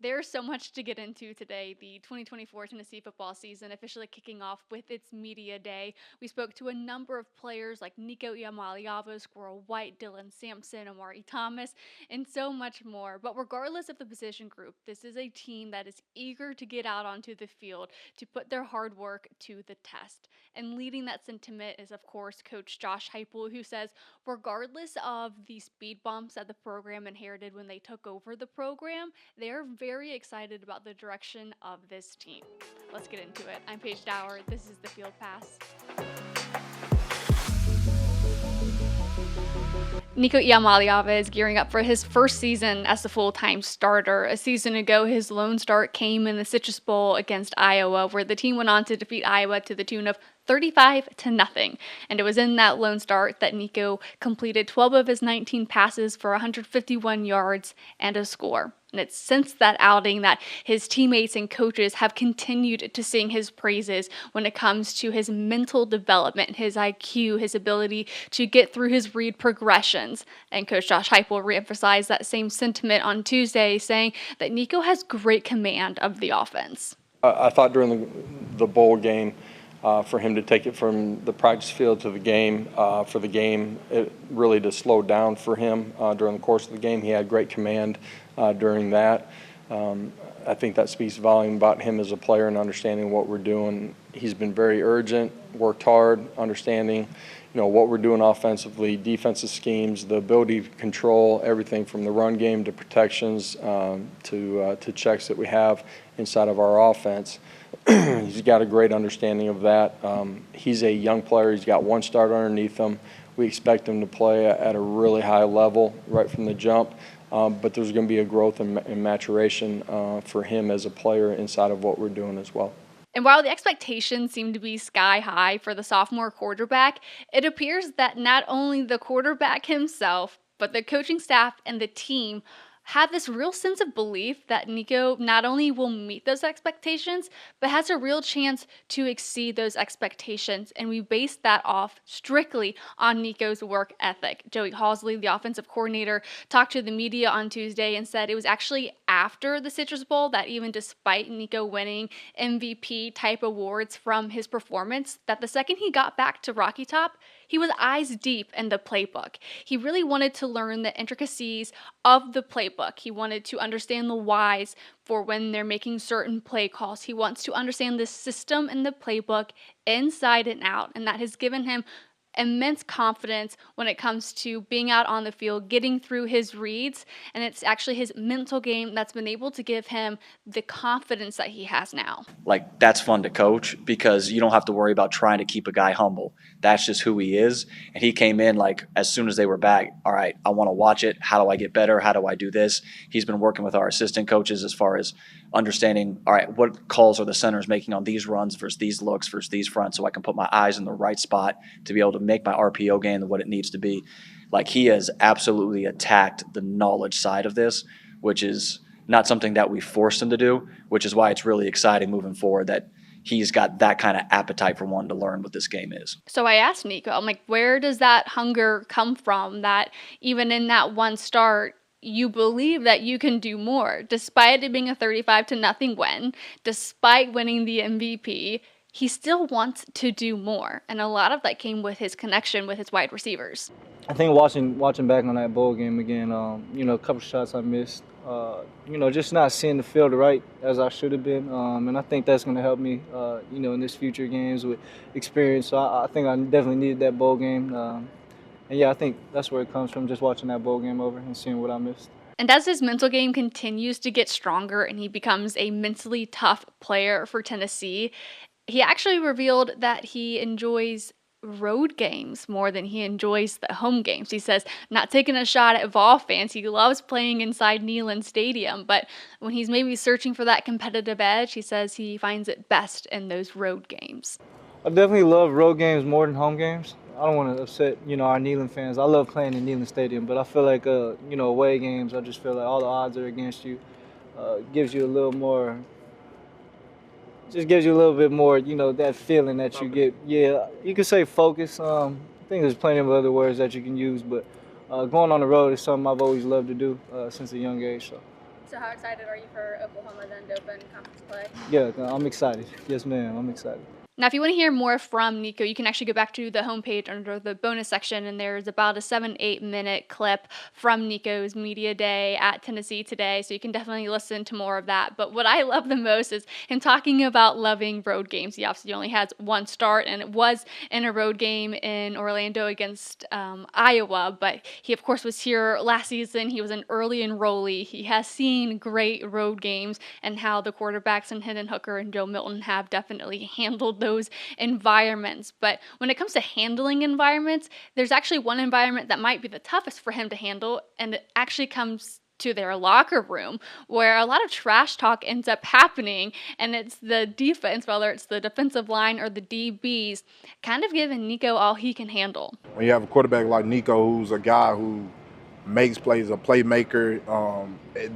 There's so much to get into today. The 2024 Tennessee football season officially kicking off with its media day. We spoke to a number of players like Nico Iamaleava, Squirrel White, Dylan Sampson, Amari Thomas, and so much more. But regardless of the position group, this is a team that is eager to get out onto the field to put their hard work to the test. And leading that sentiment is, of course, Coach Josh Heupel, who says, regardless of the speed bumps that the program inherited when they took over the program, they're very excited about the direction of this team. Let's get into it. I'm Paige Dower. This is the Field Pass. Nico Iamaleava is gearing up for his first season as a full-time starter. A season ago, his lone start came in the Citrus Bowl against Iowa, where the team went on to defeat Iowa to the tune of 35-0. And it was in that lone start that Nico completed 12 of his 19 passes for 151 yards and a score. And it's since that outing that his teammates and coaches have continued to sing his praises when it comes to his mental development, his IQ, his ability to get through his read progressions. And Coach Josh Heupel reemphasized that same sentiment on Tuesday, saying that Nico has great command of the offense. I thought during the bowl game, for him to take it from the practice field to the game, for the game, it really to slow down for him during the course of the game. He had great command during that. I think that speaks volume about him as a player and understanding what we're doing. He's been very urgent, worked hard, understanding what we're doing offensively, defensive schemes, the ability to control everything from the run game to protections to checks that we have inside of our offense. He's got a great understanding of that. He's a young player. He's got one start underneath him. We expect him to play at a really high level right from the jump. But there's going to be a growth and maturation for him as a player inside of what we're doing as well. And while the expectations seem to be sky high for the sophomore quarterback, it appears that not only the quarterback himself, but the coaching staff and the team have this real sense of belief that Nico not only will meet those expectations, but has a real chance to exceed those expectations. And we base that off strictly on Nico's work ethic. Joey Halsley, the offensive coordinator, talked to the media on Tuesday and said it was actually after the Citrus Bowl that even despite Nico winning MVP type awards from his performance, that the second he got back to Rocky Top, he was eyes deep in the playbook. He really wanted to learn the intricacies of the playbook. He wanted to understand the whys for when they're making certain play calls. He wants to understand the system in the playbook inside and out, and that has given him immense confidence when it comes to being out on the field, getting through his reads, and it's actually his mental game that's been able to give him the confidence that he has now. Like, that's fun to coach because you don't have to worry about trying to keep a guy humble. That's just who he is. And he came in like as soon as they were back, all right, I want to watch it. How do I get better? How do I do this? He's been working with our assistant coaches as far as understanding, all right, what calls are the centers making on these runs versus these looks versus these fronts, so I can put my eyes in the right spot to be able to make my RPO game what it needs to be. Like, he has absolutely attacked the knowledge side of this, which is not something that we forced him to do, which is why it's really exciting moving forward that he's got that kind of appetite for wanting to learn what this game is. So I asked Nico, I'm like, where does that hunger come from that even in that one start, you believe that you can do more, despite it being a 35-0 win, despite winning the MVP, he still wants to do more. And a lot of that came with his connection with his wide receivers. I think watching back on that bowl game again, a couple shots I missed, just not seeing the field right as I should have been. And I think that's going to help me, in this future games with experience. So I think I definitely needed that bowl game. And yeah, I think that's where it comes from, just watching that bowl game over and seeing what I missed. And as his mental game continues to get stronger and he becomes a mentally tough player for Tennessee, he actually revealed that he enjoys road games more than he enjoys the home games. He says, not taking a shot at Vol fans, he loves playing inside Neyland Stadium, but when he's maybe searching for that competitive edge, he says he finds it best in those road games. I definitely love road games more than home games. I don't want to upset, our Neyland fans. I love playing in Neyland Stadium, but I feel like, away games, I just feel like all the odds are against you. Gives you a little more, just gives you a little bit more, that feeling that you get. Yeah, you could say focus. I think there's plenty of other words that you can use, but going on the road is something I've always loved to do since a young age. So. So how excited are you for Oklahoma then to open conference play? Yeah, I'm excited. Yes, ma'am. I'm excited. Now, if you want to hear more from Nico, you can actually go back to the homepage under the bonus section, and there's about a 7-8 minute clip from Nico's media day at Tennessee today. So you can definitely listen to more of that. But what I love the most is him talking about loving road games. He obviously only has one start, and it was in a road game in Orlando against Iowa. But he, of course, was here last season. He was an early enrollee. He has seen great road games and how the quarterbacks and Hendon Hooker and Joe Milton have definitely handled those environments. But when it comes to handling environments, there's actually one environment that might be the toughest for him to handle, and it actually comes to their locker room, where a lot of trash talk ends up happening, and it's the defense, whether it's the defensive line or the DBs, kind of giving Nico all he can handle. When you have a quarterback like Nico, who's a guy who makes plays, a playmaker,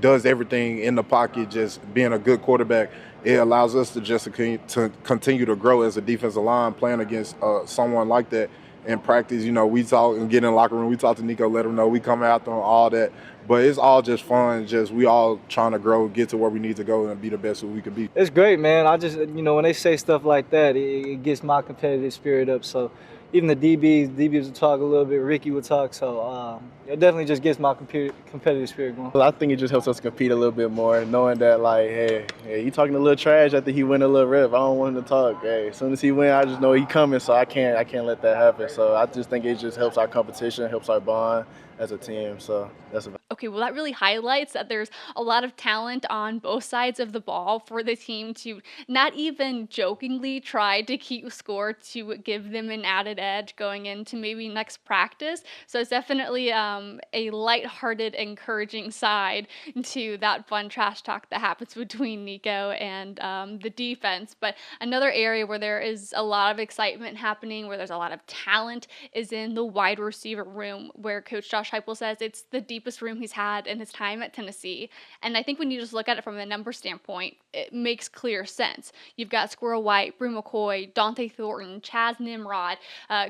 does everything in the pocket, just being a good quarterback, it allows us to just to continue to grow as a defensive line playing against someone like that. In practice, we talk and get in the locker room, we talk to Nico, let him know we come after him, all that. But it's all just fun, just we all trying to grow, get to where we need to go and be the best that we could be. It's great, man. I just, when they say stuff like that, it gets my competitive spirit up. So even the DBs will talk a little bit, Ricky will talk. So it definitely just gets my competitive spirit going. I think it just helps us compete a little bit more, knowing that, like, hey, you talking a little trash after he win a little rip. I don't want him to talk. Hey, as soon as he win, I just know he coming, so I can't let that happen. So I just think it just helps our competition, helps our bond as a team. So that's about. Okay, well, that really highlights that there's a lot of talent on both sides of the ball for the team to not even jokingly try to keep score to give them an added edge going into maybe next practice. So it's definitely a lighthearted, encouraging side to that fun trash talk that happens between Nico and the defense. But another area where there is a lot of excitement happening, where there's a lot of talent, is in the wide receiver room, where Coach Josh Heupel says it's the deepest room he's had in his time at Tennessee. And I think when you just look at it from a number standpoint, it makes clear sense. You've got Squirrel White, Bru McCoy, Dante Thornton, Chaz Nimrod,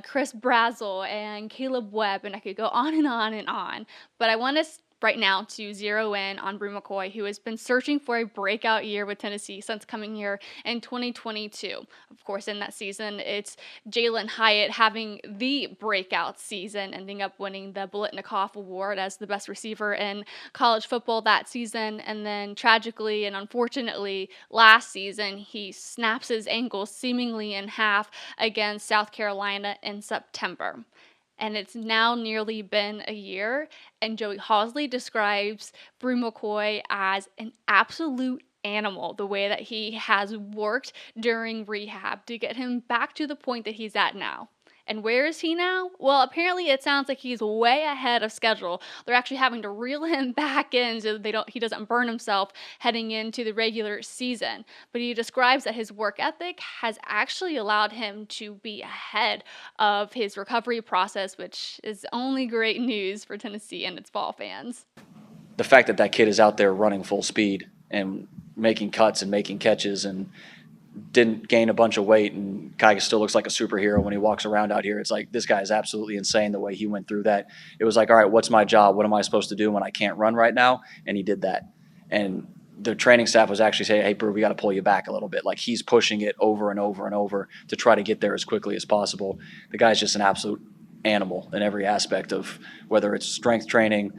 Chris Brazel, and Caleb Webb, and I could go on and on and on. But I want to right now to zero in on Bru McCoy, who has been searching for a breakout year with Tennessee since coming here in 2022. Of course, in that season, it's Jalen Hyatt having the breakout season, ending up winning the Biletnikoff Award as the best receiver in college football that season. And then tragically and unfortunately, last season, he snaps his ankle seemingly in half against South Carolina in September. And it's now nearly been a year, and Joey Halzle describes Bru McCoy as an absolute animal, the way that he has worked during rehab to get him back to the point that he's at now. And where is he now? Well, apparently it sounds like he's way ahead of schedule. They're actually having to reel him back in so that he doesn't burn himself heading into the regular season. But he describes that his work ethic has actually allowed him to be ahead of his recovery process, which is only great news for Tennessee and its ball fans. The fact that kid is out there running full speed and making cuts and making catches and didn't gain a bunch of weight, and guy still looks like a superhero when he walks around out here. It's like, this guy is absolutely insane the way he went through that. It was like, all right, what's my job? What am I supposed to do when I can't run right now? And he did that. And the training staff was actually saying, hey, Bru, we got to pull you back a little bit. Like, he's pushing it over and over and over to try to get there as quickly as possible. The guy's just an absolute animal in every aspect of whether it's strength training,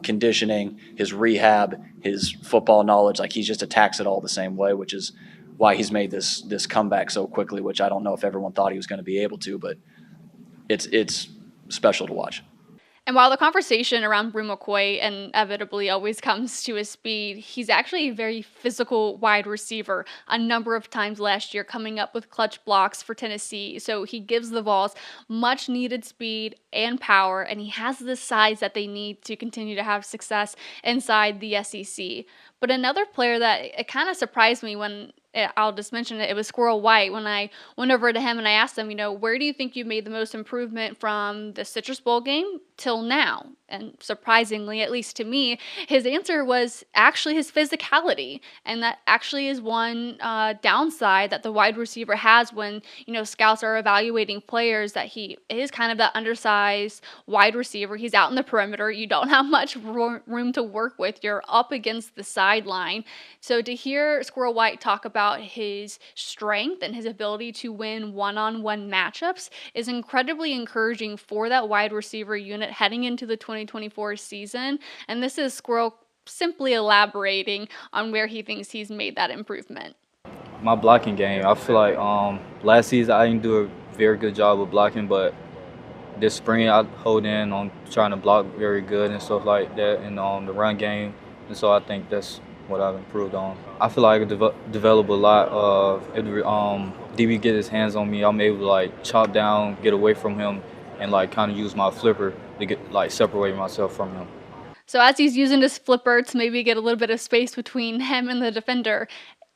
conditioning, his rehab, his football knowledge. Like, he just attacks it all the same way, which is why he's made this comeback so quickly, which I don't know if everyone thought he was going to be able to, but it's special to watch. And while the conversation around Bru McCoy inevitably always comes to his speed, he's actually a very physical wide receiver a number of times last year, coming up with clutch blocks for Tennessee. So he gives the Vols much needed speed and power, and he has the size that they need to continue to have success inside the SEC. But another player that it kind of surprised me when I'll just mention it. It was Squirrel White when I went over to him and I asked him, where do you think you made the most improvement from the Citrus Bowl game till now? And surprisingly, at least to me, his answer was actually his physicality. And that actually is one downside that the wide receiver has when, scouts are evaluating players, that he is kind of that undersized wide receiver. He's out in the perimeter. You don't have much room to work with. You're up against the sideline. So to hear Squirrel White talk about his strength and his ability to win one-on-one matchups is incredibly encouraging for that wide receiver unit heading into the 2024 season. And this is Squirrel simply elaborating on where he thinks he's made that improvement. My blocking game, I feel like last season I didn't do a very good job of blocking, but this spring I hold in on trying to block very good and stuff like that, and the run game, and so I think that's what I've improved on. I feel like I develop a lot of if DB get his hands on me, I'm able to like chop down, get away from him, and like kind of use my flipper to get like separate myself from him. So as he's using his flipper to maybe get a little bit of space between him and the defender,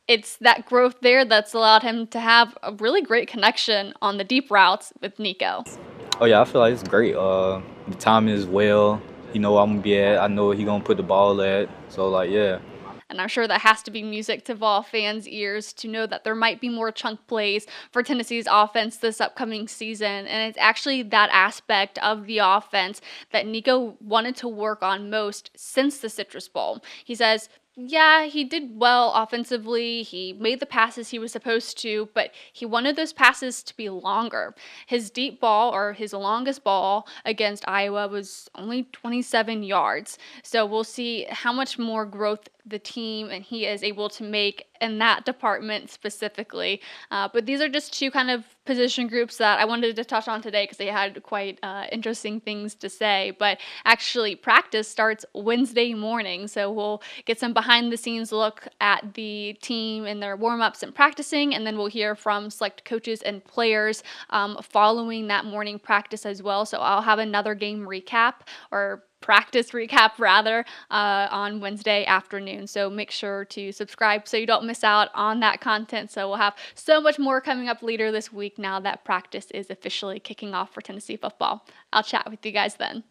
it's that growth there that's allowed him to have a really great connection on the deep routes with Nico. Oh yeah, I feel like it's great. The timing is well. You know where I'm gonna be at. I know where he gonna put the ball at. So like, yeah. And I'm sure that has to be music to Vol fans' ears to know that there might be more chunk plays for Tennessee's offense this upcoming season. And it's actually that aspect of the offense that Nico wanted to work on most since the Citrus Bowl. He says, yeah, he did well offensively. He made the passes he was supposed to, but he wanted those passes to be longer. His deep ball, or his longest ball against Iowa, was only 27 yards. So we'll see how much more growth the team and he is able to make in that department specifically. But these are just two kind of position groups that I wanted to touch on today because they had quite interesting things to say. But actually, practice starts Wednesday morning, so we'll get some behind the scenes look at the team and their warm-ups and practicing, and then we'll hear from select coaches and players following that morning practice as well. So I'll have another game recap, or practice recap rather, on Wednesday afternoon. So make sure to subscribe so you don't miss out on that content. So we'll have so much more coming up later this week now that practice is officially kicking off for Tennessee football. I'll chat with you guys then.